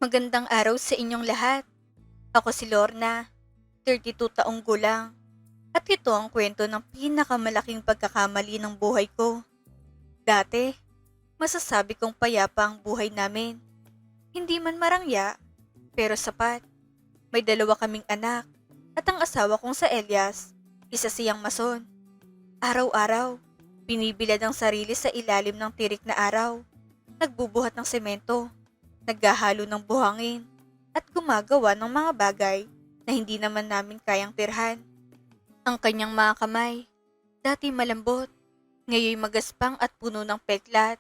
Magandang araw sa inyong lahat. Ako si Lorna, 32 taong gulang. At ito ang kwento ng pinakamalaking pagkakamali ng buhay ko. Dati, masasabi kong payapa ang buhay namin. Hindi man marangya, pero sapat. May dalawa kaming anak at ang asawa kong sa Elias, isa siyang mason. Araw-araw, binibilad ang sarili sa ilalim ng tirik na araw. Nagbubuhat ng semento, naghahalo ng buhangin, at gumagawa ng mga bagay na hindi naman namin kayang tirhan. Ang kanyang mga kamay, dati malambot, ngayon magaspang at puno ng peklat.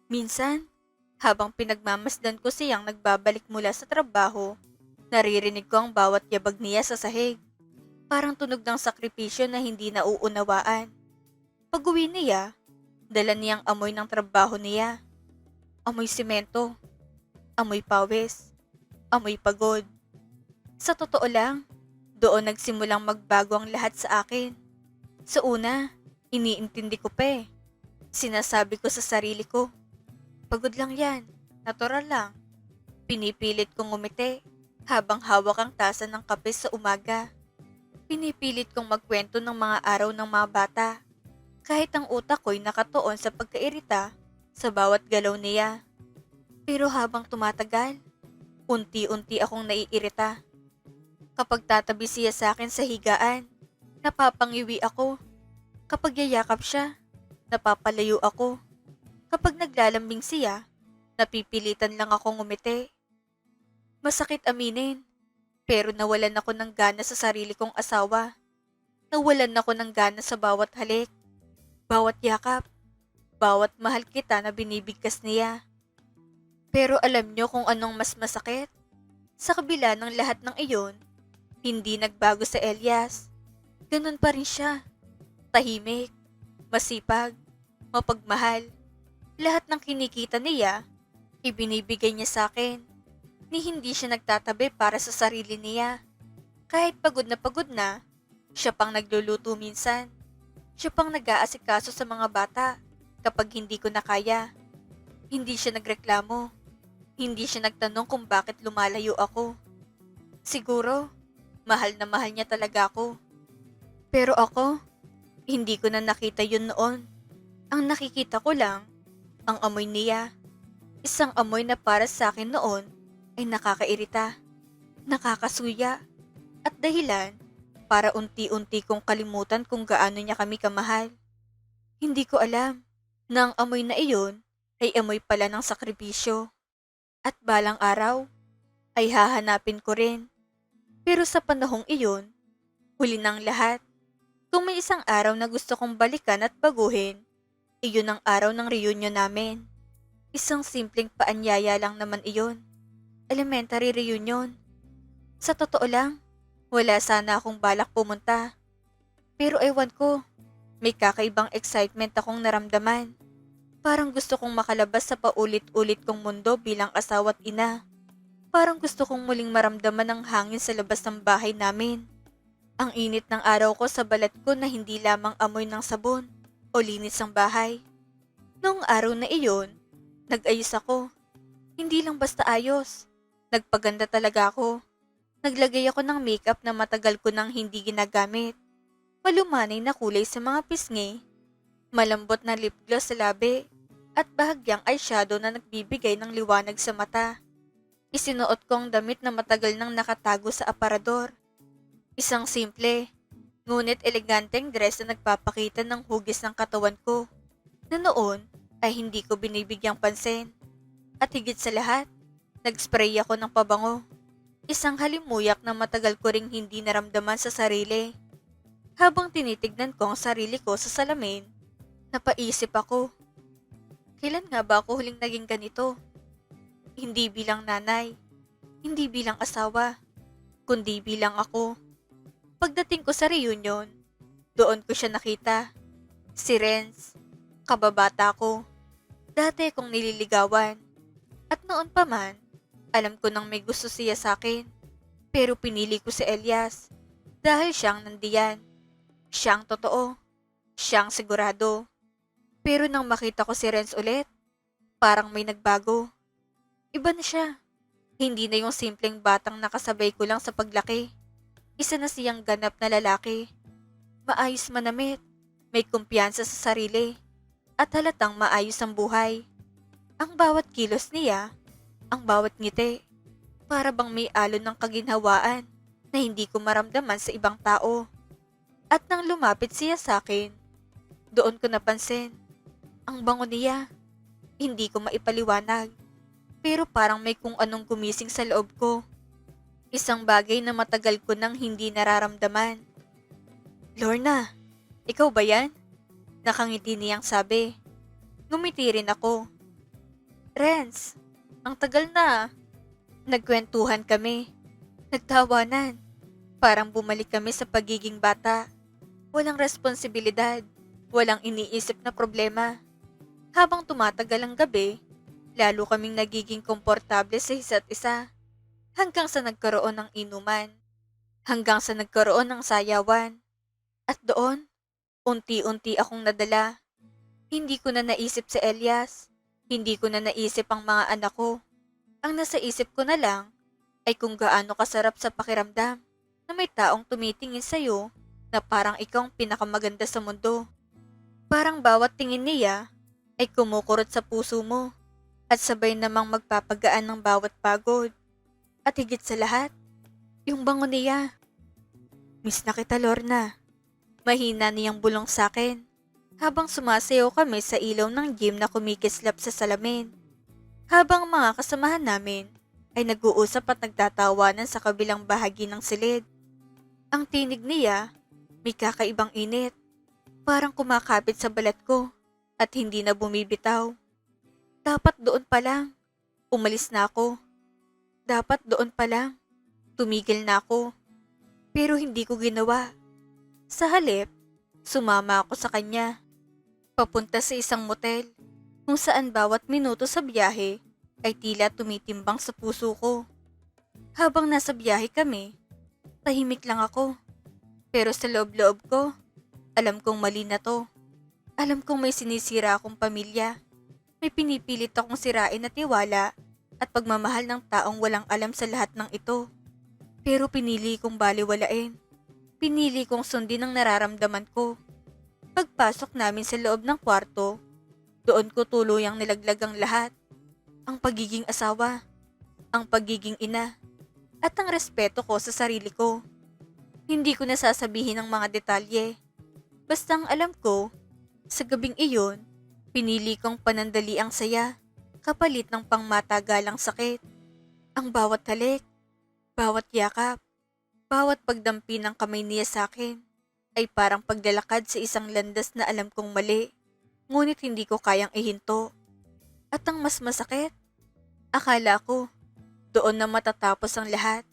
Minsan, habang pinagmamasdan ko siyang nagbabalik mula sa trabaho, naririnig ko ang bawat yabag niya sa sahig. Parang tunog ng sakripisyo na hindi nauunawaan. Pag-uwi niya, dala niyang amoy ng trabaho niya. Amoy simento, amoy pawis, amoy pagod. Sa totoo lang, doon nagsimulang magbago ang lahat sa akin. Sa una, iniintindi ko pa eh. Sinasabi ko sa sarili ko, pagod lang yan, natural lang. Pinipilit kong ngumiti habang hawak ang tasa ng kape sa umaga. Pinipilit kong magkwento ng mga araw ng mga bata. Kahit ang utak ko'y nakatuon sa pagkairita sa bawat galaw niya. Pero habang tumatagal, unti-unti akong naiirita. Kapag tatabi siya sa akin sa higaan, napapangiwi ako. Kapag yayakap siya, napapalayo ako. Kapag naglalambing siya, napipilitan lang akong ngumiti. Masakit aminin, pero nawalan ako ng gana sa sarili kong asawa. Nawalan ako ng gana sa bawat halik, bawat yakap, bawat mahal kita na binibigkas niya. Pero alam niyo kung anong mas masakit? Sa kabila ng lahat ng iyon, hindi nagbago sa Elias. Ganun pa rin siya. Tahimik, masipag, mapagmahal. Lahat ng kinikita niya, ibinibigay niya sa akin. Ni hindi siya nagtatabi para sa sarili niya. Kahit pagod na, siya pang nagluluto minsan. Siya pang nag-aasikaso sa mga bata kapag hindi ko na kaya. Hindi siya nagreklamo. Hindi siya nagtanong kung bakit lumalayo ako. Siguro, mahal na mahal niya talaga ako. Pero ako, hindi ko na nakita yun noon. Ang nakikita ko lang, ang amoy niya. Isang amoy na para sa akin noon ay nakakairita, nakakasuya, at dahilan para unti-unti kong kalimutan kung gaano niya kami kamahal. Hindi ko alam na ang amoy na iyon ay amoy pala ng sakripisyo. At balang araw ay hahanapin ko rin. Pero sa panahong iyon, huli ng lahat. Kung may isang araw na gusto kong balikan at baguhin, iyon ang araw ng reunion namin. Isang simpleng paanyaya lang naman iyon. Elementary reunion. Sa totoo lang, wala sana akong balak pumunta. Pero ewan ko, may kakaibang excitement akong naramdaman. Parang gusto kong makalabas sa paulit-ulit kong mundo bilang asawa't ina. Parang gusto kong muling maramdaman ang hangin sa labas ng bahay namin. Ang init ng araw ko sa balat ko na hindi lamang amoy ng sabon o linis ng bahay. Noong araw na iyon, nag-ayos ako. Hindi lang basta ayos. Nagpaganda talaga ako. Naglagay ako ng makeup na matagal ko nang hindi ginagamit. Malumanay na kulay sa mga pisngi. Malambot na lip gloss sa labi. At bahagyang eyeshadow na nagbibigay ng liwanag sa mata. Isinuot ko ang damit na matagal nang nakatago sa aparador. Isang simple, ngunit eleganteng dress na nagpapakita ng hugis ng katawan ko. Na noon ay hindi ko binibigyang pansin. At higit sa lahat, nag-spray ako ng pabango. Isang halimuyak na matagal ko ring hindi naramdaman sa sarili. Habang tinitignan ko ang sarili ko sa salamin, napaisip ako, kailan nga ba ako huling naging ganito? Hindi bilang nanay, hindi bilang asawa, kundi bilang ako. Pagdating ko sa reunion, doon ko siya nakita. Si Renz, kababata ko. Dati kong nililigawan. At noon pa man, alam ko nang may gusto siya sa akin. Pero pinili ko si Elias dahil siyang nandiyan. Siyang totoo. Siyang sigurado. Pero nang makita ko si Renz ulit, parang may nagbago. Iba na siya. Hindi na yung simpleng batang nakasabay ko lang sa paglaki. Isa na siyang ganap na lalaki. Maayos manamit, may kumpiyansa sa sarili, at halatang maayos ang buhay. Ang bawat kilos niya, ang bawat ngiti, para bang may alon ng kaginhawaan na hindi ko maramdaman sa ibang tao. At nang lumapit siya sa akin, doon ko napansin, ang bango niya. Hindi ko maipaliwanag, pero parang may kung anong gumising sa loob ko. Isang bagay na matagal ko nang hindi nararamdaman. Lorna, ikaw ba yan? Nakangiti niyang sabi. Ngumiti rin ako. Renz, ang tagal na. Nagkwentuhan kami. Nagtawanan. Parang bumalik kami sa pagiging bata. Walang responsibilidad. Walang iniisip na problema. Habang tumatagal ang gabi, lalo kaming nagiging komportable sa isa't isa. Hanggang sa nagkaroon ng inuman. Hanggang sa nagkaroon ng sayawan. At doon, unti-unti akong nadala. Hindi ko na naisip si Elias. Hindi ko na naisip ang mga anak ko. Ang nasa isip ko na lang ay kung gaano kasarap sa pakiramdam na may taong tumitingin sa'yo na parang ikaw ang pinakamaganda sa mundo. Parang bawat tingin niya ay kumukurot sa puso mo at sabay namang magpapagaan ng bawat pagod. At higit sa lahat, yung bango niya. Miss na kita, Lorna. Mahina niyang bulong sa akin habang sumasayaw kami sa ilaw ng gym na kumikislap sa salamin. Habang mga kasamahan namin ay nag-uusap at nagtatawanan sa kabilang bahagi ng silid. Ang tinig niya, may kakaibang init. Parang kumakapit sa balat ko at hindi na bumibitaw. Dapat doon pa lang, umalis na ako. Dapat doon pa lang, tumigil na ako. Pero hindi ko ginawa. Sa halip, sumama ako sa kanya. Papunta sa isang motel kung saan bawat minuto sa biyahe ay tila tumitimbang sa puso ko. Habang nasa biyahe kami, tahimik lang ako. Pero sa loob-loob ko, alam kong mali na to. Alam kong may sinisira akong pamilya. May pinipilit akong sirain na tiwala at pagmamahal ng taong walang alam sa lahat ng ito. Pero pinili kong baliwalain. Pinili kong sundin ang nararamdaman ko. Pagpasok namin sa loob ng kwarto, doon ko tuluyang nilaglag ang lahat. Ang pagiging asawa, ang pagiging ina, at ang respeto ko sa sarili ko. Hindi ko nasasabihin ang mga detalye. Basta ang alam ko, sa gabing iyon, pinili kong panandali ang saya, kapalit ng pangmatagalang sakit. Ang bawat halik, bawat yakap, bawat pagdampi ng kamay niya sa akin, ay parang paglalakad sa isang landas na alam kong mali, ngunit hindi ko kayang ihinto. At ang mas masakit, akala ko, doon na matatapos ang lahat.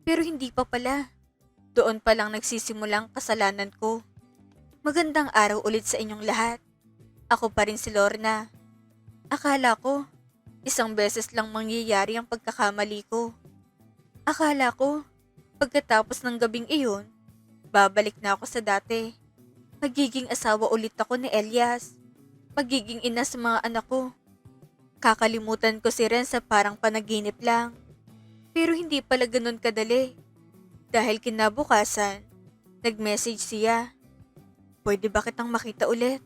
Pero hindi pa pala. Doon pa lang nagsisimulang kasalanan ko. Magandang araw ulit sa inyong lahat. Ako pa rin si Lorna. Akala ko, isang beses lang mangyayari ang pagkakamali ko. Akala ko, pagkatapos ng gabing iyon, babalik na ako sa dati. Magiging asawa ulit ako ni Elias. Magiging ina sa mga anak ko. Kakalimutan ko si Ren sa parang panaginip lang. Pero hindi pala ganun kadali. Dahil kinabukasan, nag-message siya. Pwede ba kitang makita ulit?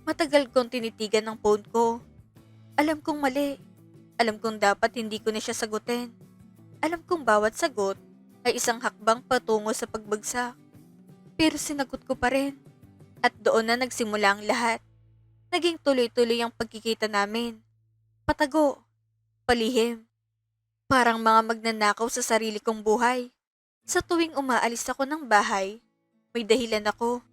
Matagal kong tinitigan ng phone ko. Alam kong mali. Alam kong dapat hindi ko na siya sagutin. Alam kong bawat sagot ay isang hakbang patungo sa pagbagsak. Pero sinagot ko pa rin. At doon na nagsimula ang lahat. Naging tuloy-tuloy ang pagkikita namin. Patago. Palihim. Parang mga magnanakaw sa sarili kong buhay. Sa tuwing umaalis ako ng bahay, may dahilan ako.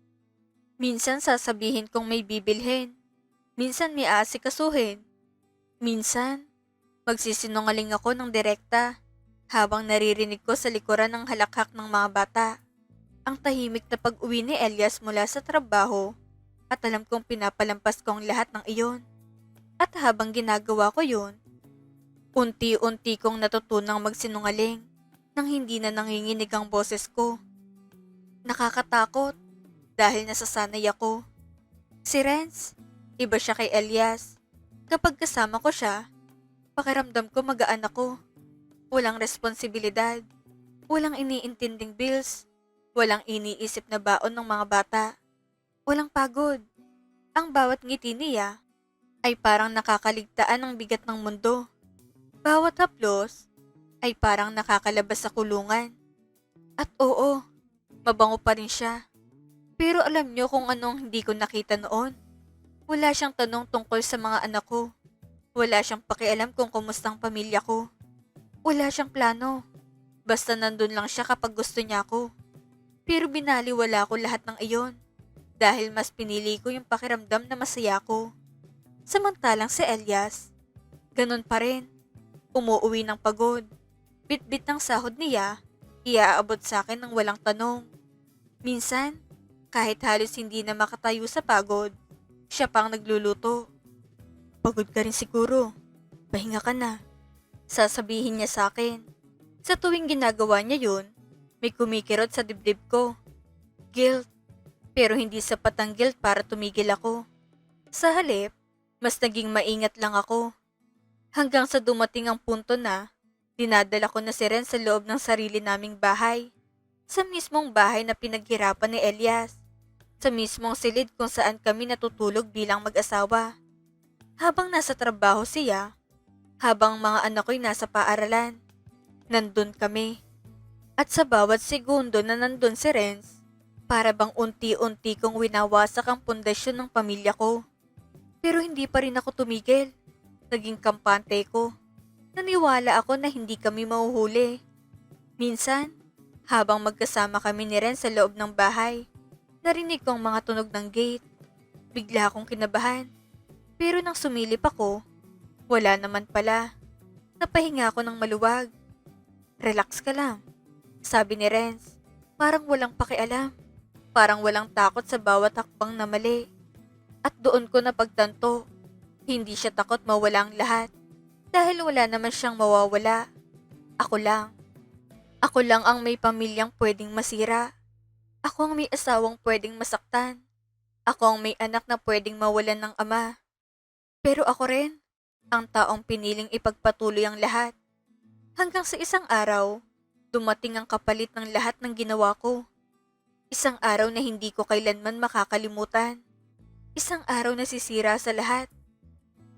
Minsan sasabihin kong may bibilhin. Minsan may aasikasuhin. Minsan, magsisinungaling ako ng direkta habang naririnig ko sa likuran ng halakhak ng mga bata. Ang tahimik na pag-uwi ni Elias mula sa trabaho at alam kong pinapalampas ko ang lahat ng iyon. At habang ginagawa ko yun, unti-unti kong natutunang magsinungaling nang hindi na nanginginig ang boses ko. Nakakatakot dahil nasasanay ako. Si Renz, iba siya kay Elias. Kapag kasama ko siya, pakiramdam ko magaan ako. walang responsibilidad, walang iniintinding bills, walang iniisip na baon ng mga bata, walang pagod. Ang bawat ngiti niya ay parang nakakaligtaan ng bigat ng mundo. Bawat haplos ay parang nakakalabas sa kulungan. At oo, mabango pa rin siya. Pero alam niyo kung anong hindi ko nakita noon? Wala siyang tanong tungkol sa mga anak ko. Wala siyang pakialam kung kumusta ang pamilya ko. Wala siyang plano. Basta nandun lang siya kapag gusto niya ako. Pero binaliwala ko lahat ng iyon dahil mas pinili ko yung pakiramdam na masaya ko. Samantalang si Elias, ganun pa rin. Umuuwi ng pagod. Bit-bit ng sahod niya, iaabot sa akin ng walang tanong. Minsan, kahit halos hindi na makatayo sa pagod, siya pang nagluluto. Pagod ka rin siguro. Pahinga ka na. Sasabihin niya sa akin. Sa tuwing ginagawa niya yun, may kumikirot sa dibdib ko. Guilt. Pero hindi sapat ang guilt para tumigil ako. Sa halip, mas naging maingat lang ako. Hanggang sa dumating ang punto na dinadala ko na si Ren sa loob ng sarili naming bahay. Sa mismong bahay na pinaghirapan ni Elias. Sa mismong silid kung saan kami natutulog bilang mag-asawa. Habang nasa trabaho siya, habang mga anak ko'y nasa paaralan, nandun kami. At sa bawat segundo na nandun si Renz, para bang unti-unti kong winawasak ang pundasyon ng pamilya ko. Pero hindi pa rin ako tumigil. Naging kampante ko. Naniwala ako na hindi kami mahuhuli. Minsan, habang magkasama kami ni Ren sa loob ng bahay, narinig ko ang mga tunog ng gate. Bigla akong kinabahan. Pero nang sumilip ako, wala naman pala. Napahinga ako ng maluwag. Relax ka lang, sabi ni Renz. Parang walang pakialam. Parang walang takot sa bawat hakbang na mali. At doon ko napagtanto, hindi siya takot mawala ang lahat. Dahil wala naman siyang mawawala. Ako lang. Ako lang ang may pamilyang pwedeng masira. Ako ang may asawang pwedeng masaktan. Ako ang may anak na pwedeng mawalan ng ama. Pero ako rin, ang taong piniling ipagpatuloy ang lahat. Hanggang sa isang araw, dumating ang kapalit ng lahat ng ginawa ko. Isang araw na hindi ko kailanman makakalimutan. Isang araw na sisira sa lahat.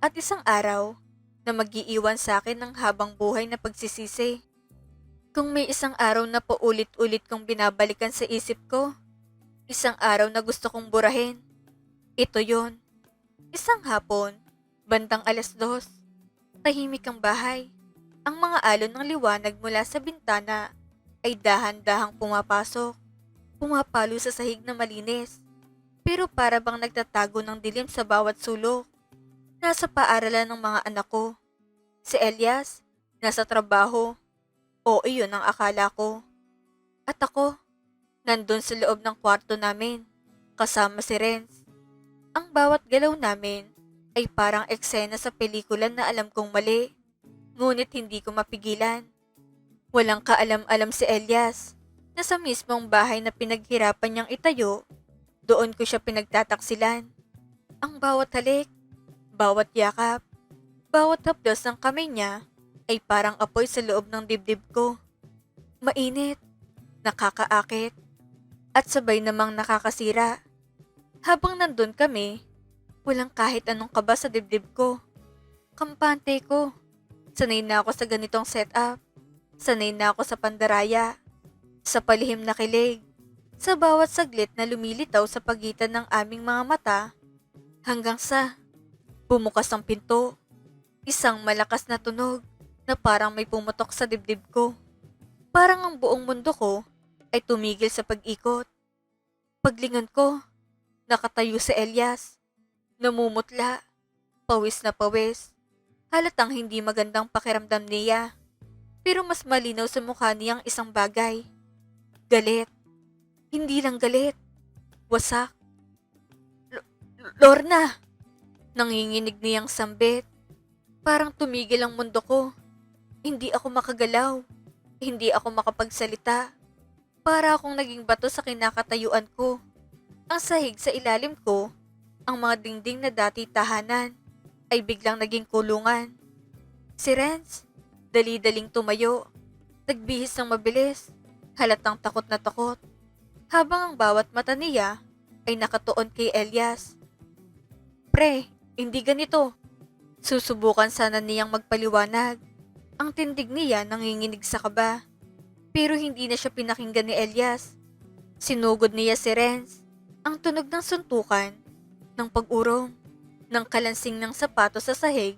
At isang araw na mag-iiwan sa akin ng habang buhay na pagsisisi. Kung may isang araw na paulit-ulit kong binabalikan sa isip ko, isang araw na gusto kong burahin, ito yon. Isang hapon, bandang 2:00, tahimik ang bahay. Ang mga alon ng liwanag mula sa bintana ay dahan-dahang pumapasok, pumapalo sa sahig na malinis. Pero para bang nagtatago ng dilim sa bawat sulok. Nasa paaralan ng mga anak ko. Si Elias, nasa trabaho. O iyon ang akala ko. At ako, nandun sa loob ng kwarto namin, kasama si Renz. Ang bawat galaw namin ay parang eksena sa pelikula na alam kong mali, ngunit hindi ko mapigilan. Walang kaalam-alam si Elias na sa mismong bahay na pinaghirapan niyang itayo, doon ko siya pinagtataksilan. Ang bawat halik, bawat yakap, bawat haplos ng kamay niya ay parang apoy sa loob ng dibdib ko. Mainit, nakakaakit, at sabay namang nakakasira. Habang nandun kami, walang kahit anong kaba sa dibdib ko. Kampante ko. Sanay na ako sa ganitong setup. Sanay na ako sa pandaraya. Sa palihim na kilig. Sa bawat saglit na lumilitaw sa pagitan ng aming mga mata. Hanggang sa bumukas ang pinto. Isang malakas na tunog na parang may pumutok sa dibdib ko. Parang ang buong mundo ko ay tumigil sa pag-ikot. Paglingon ko, nakatayo si Elias. Namumutla, pawis na pawis. Halatang hindi magandang pakiramdam niya. Pero mas malinaw sa mukha niyang isang bagay. Galit. Hindi lang galit. Wasak. Lorna! Nanginginig niyang sambit. Parang tumigil ang mundo ko. Hindi ako makagalaw. Hindi ako makapagsalita. Para akong naging bato sa kinakatayuan ko. Ang sahig sa ilalim ko, ang mga dingding na dati tahanan, ay biglang naging kulungan. Si Renz, Dali-daling tumayo. Nagbihis ng mabilis. Halatang takot na takot. Habang ang bawat mata niya ay nakatuon kay Elias. Pre, hindi ganito. Susubukan sana niyang magpaliwanag. Ang tindig niya nanginginig sa kaba. Pero hindi na siya pinakinggan ni Elias. Sinugod niya si Renz. Ang tunog ng suntukan, ng pag-urong, ng kalansing ng sapatos sa sahig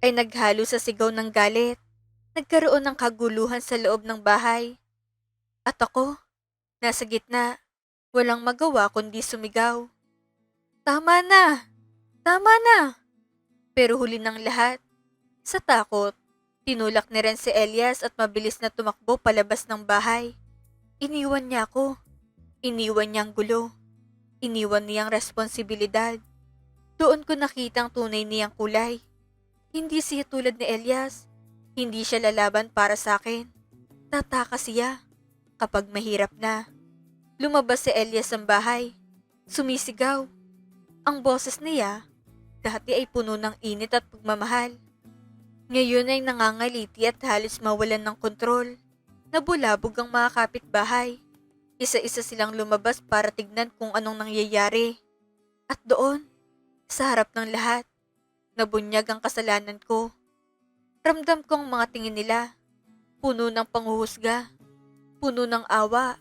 ay naghalo sa sigaw ng galit. Nagkaroon ng kaguluhan sa loob ng bahay. At ako, nasa gitna, walang magawa kundi sumigaw. Tama na! Tama na! Pero huli ng lahat, sa takot, tinulak ni Ren si Elias at mabilis na tumakbo palabas ng bahay. Iniwan niya ako. Iniwan niya ang gulo. Iniwan niyang responsibilidad. Doon ko nakita ang tunay niyang kulay. Hindi siya tulad ni Elias. Hindi siya lalaban para sa akin. Tatakas siya kapag mahirap na. Lumabas si Elias ng bahay. Sumisigaw. Ang boses niya, dati ay puno ng init at pagmamahal. Ngayon ay nangangaliti at halos mawalan ng kontrol. Nabulabog ang mga kapitbahay. Isa-isa silang lumabas para tignan kung anong nangyayari. At doon, sa harap ng lahat, nabunyag ang kasalanan ko. Ramdam ko ang mga tingin nila, puno ng panghuhusga, puno ng awa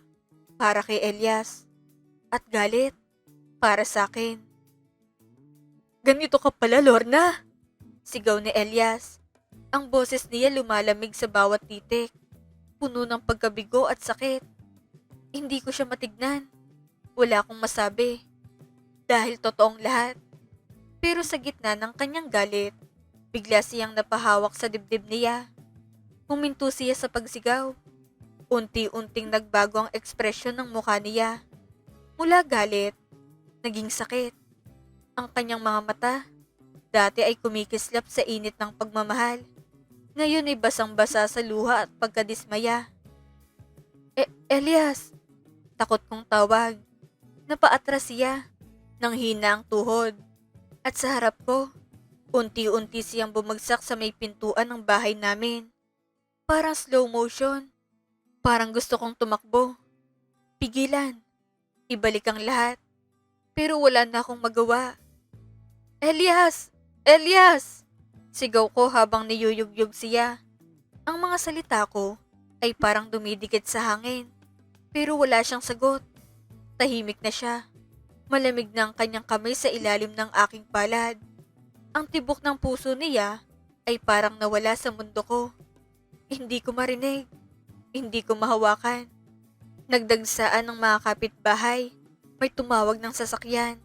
para kay Elias, at galit para sa akin. Ganito ka pala, Lorna! Sigaw ni Elias. Ang boses niya lumalamig sa bawat titik, puno ng pagkabigo at sakit. Hindi ko siya matignan. Wala akong masabi. Dahil totoong lahat. Pero sa gitna ng kanyang galit, bigla siyang napahawak sa dibdib niya. Huminto siya sa pagsigaw. Unti-unting nagbago ang ekspresyon ng mukha niya. Mula galit, naging sakit. Ang kanyang mga mata, dati ay kumikislap sa init ng pagmamahal. Ngayon ay basang-basa sa luha at pagkadismaya. Elias! Takot kong tawag. Napaatras siya. Nang hina ang tuhod. At sa harap ko, unti-unti siyang bumagsak sa may pintuan ng bahay namin. Parang slow motion. Parang gusto kong tumakbo. Pigilan. Ibalik ang lahat. Pero wala na akong magawa. Elias! Elias! Sigaw ko habang niyuyugyug siya. Ang mga salita ko ay parang dumidikit sa hangin. Pero wala siyang sagot. Tahimik na siya. Malamig na ang kanyang kamay sa ilalim ng aking palad. Ang tibok ng puso niya ay parang nawala sa mundo ko. Hindi ko marinig. Hindi ko mahawakan. Nagdagsaan ng mga kapitbahay. May tumawag ng sasakyan.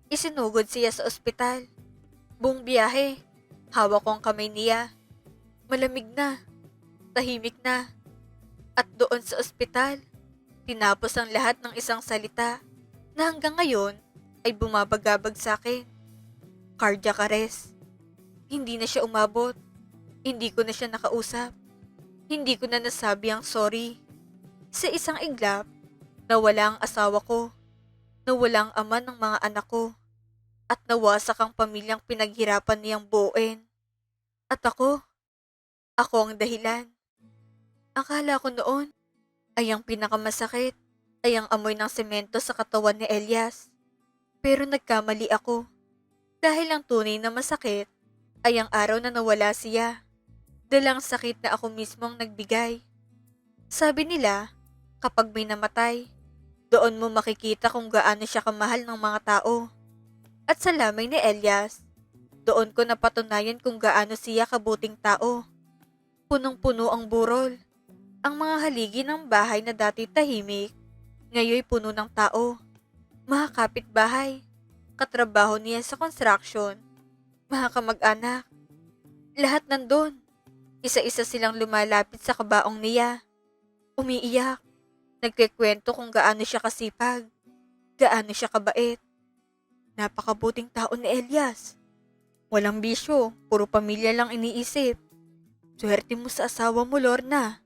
Isinugod siya sa ospital. Buong biyahe, hawak ko ang kamay niya. Malamig na. Tahimik na. At doon sa ospital, tinapos ang lahat ng isang salita na hanggang ngayon ay bumabagabag sa akin. Cardiac arrest. Hindi na siya umabot. Hindi ko na siya nakausap. Hindi ko na nasabi ang sorry. Sa isang iglap, nawala ang asawa ko. Nawala ang ama ng mga anak ko. At nawasak ang pamilyang pinaghirapan niyang buuin. At ako ang dahilan. Akala ko noon ay ang pinakamasakit ay ang amoy ng semento sa katawan ni Elias. Pero nagkamali ako. Dahil ang tunay na masakit ay ang araw na nawala siya. Dalang sakit na ako mismo ang nagbigay. Sabi nila, kapag may namatay, doon mo makikita kung gaano siya kamahal ng mga tao. At sa lamay ni Elias, doon ko napatunayan kung gaano siya kabuting tao. Punong-puno ang burol. Ang mga haligi ng bahay na dati tahimik, ngayoy puno ng tao. Mga kapitbahay, katrabaho niya sa construction, mga kamag-anak. Lahat nandun. Isa-isa silang lumalapit sa kabaong niya. Umiiyak. Nagkikwento kung gaano siya kasipag, gaano siya kabait. Napakabuting tao ni Elias. Walang bisyo, puro pamilya lang iniisip. Swerte mo sa asawa mo, Lorna.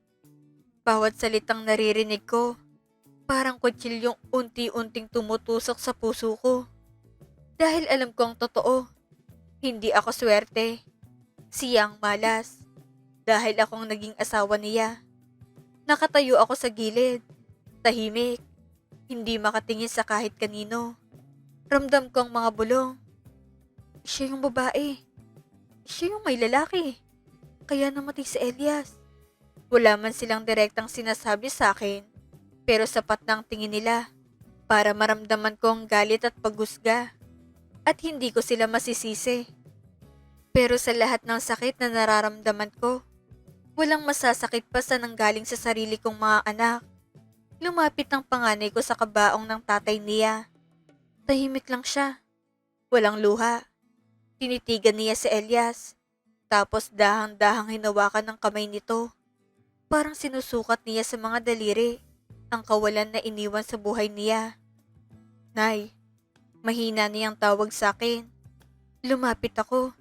Bawat salitang naririnig ko, parang kutsilyong unti-unting tumutusok sa puso ko. Dahil alam ko ang totoo, hindi ako swerte. Siya ang malas. dahil akong naging asawa niya. Nakatayo ako sa gilid, tahimik, hindi makatingin sa kahit kanino. Ramdam ko ang mga bulong. Siya yung babae. Siya yung may lalaki. Kaya namatay si Elias. Wala man silang direktang sinasabi sa akin, pero sapat na ang tingin nila para maramdaman ko ang galit at paghusga. At hindi ko sila masisisi. Pero sa lahat ng sakit na nararamdaman ko, walang masasakit pa sa nanggaling sa sarili kong mga anak. Lumapit ang panganay ko sa kabaong ng tatay niya. Tahimik lang siya. Walang luha. Tinitigan niya si Elias. Tapos dahang-dahang hinawakan ng kamay nito. Parang sinusukat niya sa mga daliri ang kawalan na iniwan sa buhay niya. Nay, mahina niyang tawag sa akin. Lumapit ako.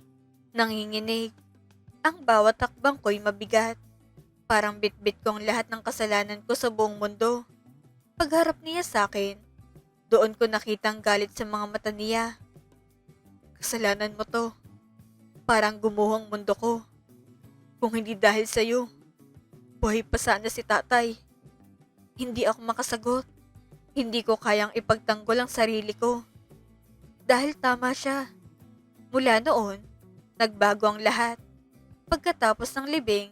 Nanginginig. Ang bawat takbang ko'y mabigat. Parang bitbit kong lahat ng kasalanan ko sa buong mundo. Pagharap niya sa akin, doon ko nakitang galit sa mga mata niya. Kasalanan mo to. Parang gumuhong mundo ko. Kung hindi dahil sa'yo, buhay pa sana si tatay. Hindi ako makasagot. Hindi ko kayang ipagtanggol ang sarili ko. Dahil tama siya. Mula noon, nagbago ang lahat. Pagkatapos ng libing,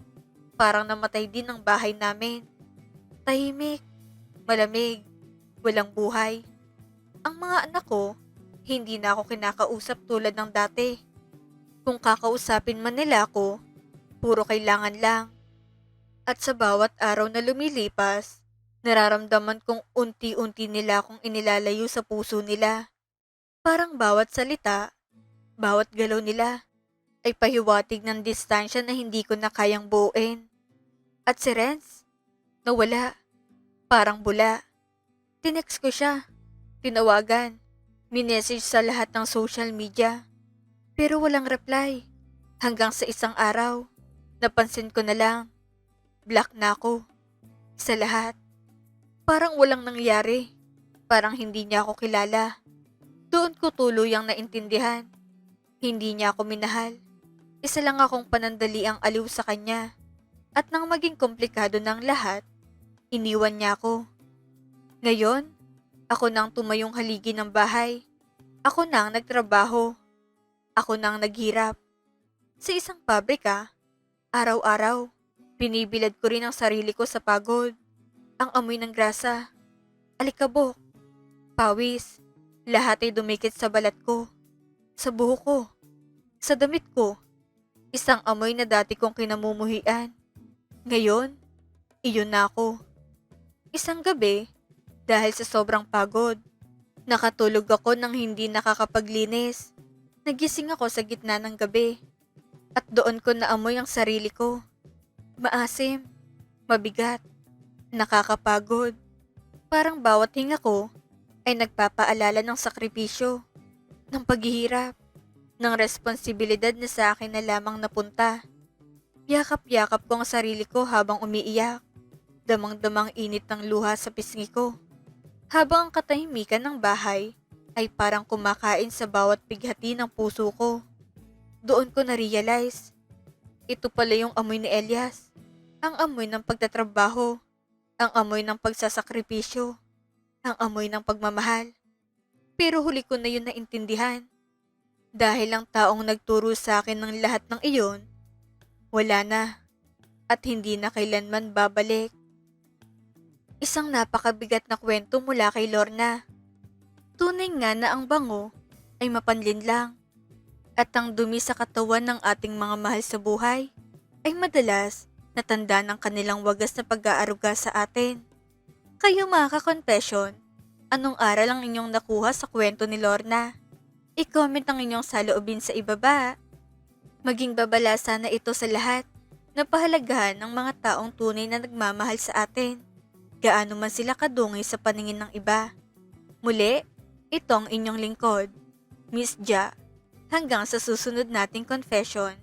parang namatay din ang bahay namin. Tahimik, malamig, walang buhay. Ang mga anak ko, hindi na ako kinakausap tulad ng dati. Kung kakausapin man nila ako, puro kailangan lang. At sa bawat araw na lumilipas, nararamdaman kong unti-unti nila akong inilalayo sa puso nila. Parang bawat salita, bawat galaw nila, ay pahiwatig ng distansya na hindi ko na kayang buuin. At si Renz, nawala, parang bula. Tinext ko siya, tinawagan, minessage sa lahat ng social media. Pero walang reply. Hanggang sa isang araw, napansin ko na lang, block na ako. Sa lahat. Parang walang nangyari. Parang hindi niya ako kilala. Doon ko tuluyang naintindihan. Hindi niya ako minahal. Isa lang akong panandali ang aliw sa kanya. At nang maging komplikado ng lahat, iniwan niya ako. Ngayon, ako nang tumayong haligi ng bahay. Ako nang nagtrabaho. Ako nang naghirap. Sa isang pabrika, araw-araw, binibilad ko rin ang sarili ko sa pagod. Ang amoy ng grasa, alikabok, pawis, lahat ay dumikit sa balat ko, sa buhok ko, sa damit ko. Isang amoy na dati kong kinamumuhian. Ngayon, iyon na ako. Isang gabi, dahil sa sobrang pagod, nakatulog ako nang hindi nakakapaglinis. Nagising ako sa gitna ng gabi at doon ko naamoy ang sarili ko. Maasim, mabigat, nakakapagod. Parang bawat hinga ko ay nagpapaalala ng sakripisyo, ng paghihirap, ng responsibilidad na sa akin na lamang napunta. Yakap-yakap ko ang sarili ko habang umiiyak. Damang-damang init ng luha sa pisngi ko. Habang ang katahimikan ng bahay ay parang kumakain sa bawat pighati ng puso ko. Doon ko na-realize, ito pala yung amoy ni Elias. Ang amoy ng pagtatrabaho, ang amoy ng pagsasakripisyo, ang amoy ng pagmamahal. Pero huli ko na yun naintindihan. Dahil ang taong nagturo sa akin ng lahat ng iyon, wala na at hindi na kailanman babalik. Isang napakabigat na kwento mula kay Lorna. Tunay nga na ang bango ay mapanlin lang at ang dumi sa katawan ng ating mga mahal sa buhay ay madalas na tanda ng kanilang wagas na pag-aaruga sa atin. Kayo mga ka-confession, anong aral ang inyong nakuha sa kwento ni Lorna? I-comment ang inyong saloobin sa ibaba. Maging babala sana ito sa lahat na pahalagahan ng mga taong tunay na nagmamahal sa atin. Gaano man sila kadungay sa paningin ng iba. Muli, ito ang inyong lingkod, Miss Ja. Hanggang sa susunod nating confession.